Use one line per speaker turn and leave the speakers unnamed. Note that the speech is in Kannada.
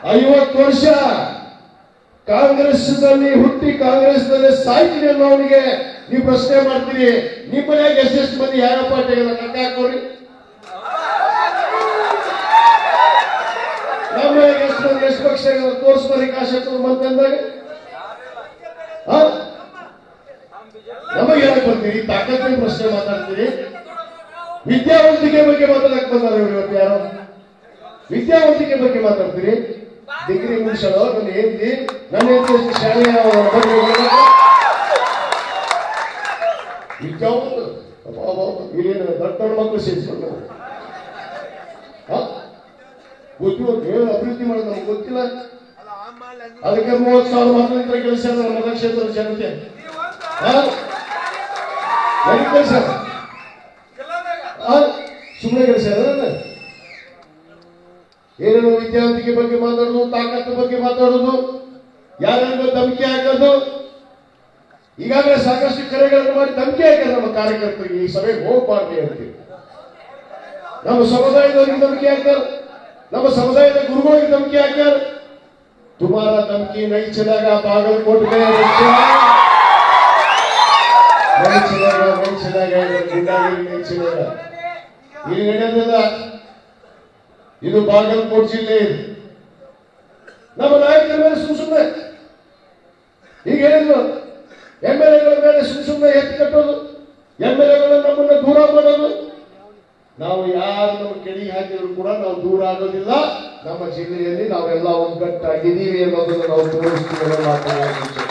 50 ವರ್ಷ ಕಾಂಗ್ರೆಸ್ನಲ್ಲಿ ಹುಟ್ಟಿ ಕಾಂಗ್ರೆಸ್ನಲ್ಲಿ ಸಾಯ್ತೀನಿ ಅನ್ನೋನಿಗೆ ನೀವು ಪ್ರಶ್ನೆ ಮಾಡ್ತೀರಿ. ನಿಮ್ಮ ಮನೆಯಾಗ ಎಷ್ಟೆಷ್ಟು ಮಂದಿ ಯಾರಪ್ಪ ತೆಗೆದ ಕಕ್ಕ ಹಾಕೋರಿ? ನಮ್ಮ ಮನೆಯಾಗ ಎಷ್ಟು ಮಂದಿ ಎಷ್ಟು ಪಕ್ಷ ತೋರಿಸ್ಬಾರಿ ಕಾಶಪ್ಪನ ಮಂತಂದಾಗ ನಮಗೆ ಹೇಳಕ್ ಬರ್ತೀರಿ? ತಾಕತ್ತಿನ ಪ್ರಶ್ನೆ ಮಾತಾಡ್ತೀರಿ. ವಿದ್ಯಾವಂತಿಕೆ ಬಗ್ಗೆ ಮಾತಾಡಕ್ ಬಂದಾರ ಇವರು ಇವತ್ತು ಯಾರು? ವಿದ್ಯಾವಂತಿಕೆ ಬಗ್ಗೆ ಮಾತಾಡ್ತೀರಿ. ಡಿಗ್ರಿ ಮುಗಿಸಲು ನನ್ನ ಹೆಂಡತಿ ಶಾಲೆಯ ವಿದ್ಯಾವಂತ ಇಲ್ಲೇನು ದೊಡ್ಡ ಮಕ್ಕಳು ಸೇರಿಸ್ಕೊಂಡು ಗೊತ್ತಿಲ್ಲ ಅಭಿವೃದ್ಧಿ ಮಾಡೋದು ನಮ್ಗೆ ಗೊತ್ತಿಲ್ಲ. ಅದಕ್ಕೆ 30,000 ಮಕ್ಕಳ ಕೆಲಸ ನಮ್ಮ ಮತಕ್ಷೇತ್ರದ ಜನತೆ ಸುಮ್ಮನೆ ಕೆಲಸ ಏನೇನು ವಿದ್ಯಾವಂತಿಕೆ ಬಗ್ಗೆ ಮಾತಾಡೋದು, ತಾಕತ್ತು ಬಗ್ಗೆ ಮಾತಾಡೋದು, ಯಾರ್ಯಾರಿಗೂ ಧಮಕಿ ಹಾಕೋದು. ಈಗಾಗಲೇ ಸಾಕಷ್ಟು ಕರೆಗಳನ್ನು ಮಾಡಿ ಧಮಕಿ ಹಾಕಿದ್ರೆ ನಮ್ಮ ಕಾರ್ಯಕರ್ತರಿಗೆ ಈ ಸಭೆಗೆ ಹೋಗ್ಬಾರ್ದು ಹೇಳ್ತೀವಿ. ನಮ್ಮ ಸಮುದಾಯದವರಿಗೆ ಧಮಕಿ ಹಾಕ್ತಾರೆ, ನಮ್ಮ ಸಮುದಾಯದ ಗುರುಗಳಿಗೆ ಧಮಕಿ ಹಾಕ್ತಾರೆ. ತುಮಾರ ಧಮಕಿ ನೈ ಚಲಾಗ ಬಾಗಲಕೋಟ್ ಗೇ ಇಲ್ಲಿ ನಡೆಯೋದಿಲ್ಲ. ಇದು ಬಾಗಲಕೋಟ್ ಜಿಲ್ಲೆ. ನಮ್ಮ ನಾಯಕರ ಮೇಲೆ ಸುಮ್ಮನೆ ಈಗ ಹೇಳಿದ್ರು, MLA ಮೇಲೆ ಸುಮ್ಮನೆ ಎತ್ತು ಕಟ್ಟೋದು, MLA ನಮ್ಮನ್ನ ದೂರ ಮಾಡೋದು. ನಾವು ಯಾರು ನಮ್ಮ ಕೆಳಗೆ ಹಾಕಿದ್ರು ಕೂಡ ನಾವು ದೂರ ಆಗೋದಿಲ್ಲ. ನಮ್ಮ ಜಿಲ್ಲೆಯಲ್ಲಿ ನಾವೆಲ್ಲ ಒಗ್ಗಟ್ಟಾಗಿದ್ದೀವಿ ಅನ್ನೋದನ್ನು ನಾವು ತೋರಿಸ್ತೀವಿ.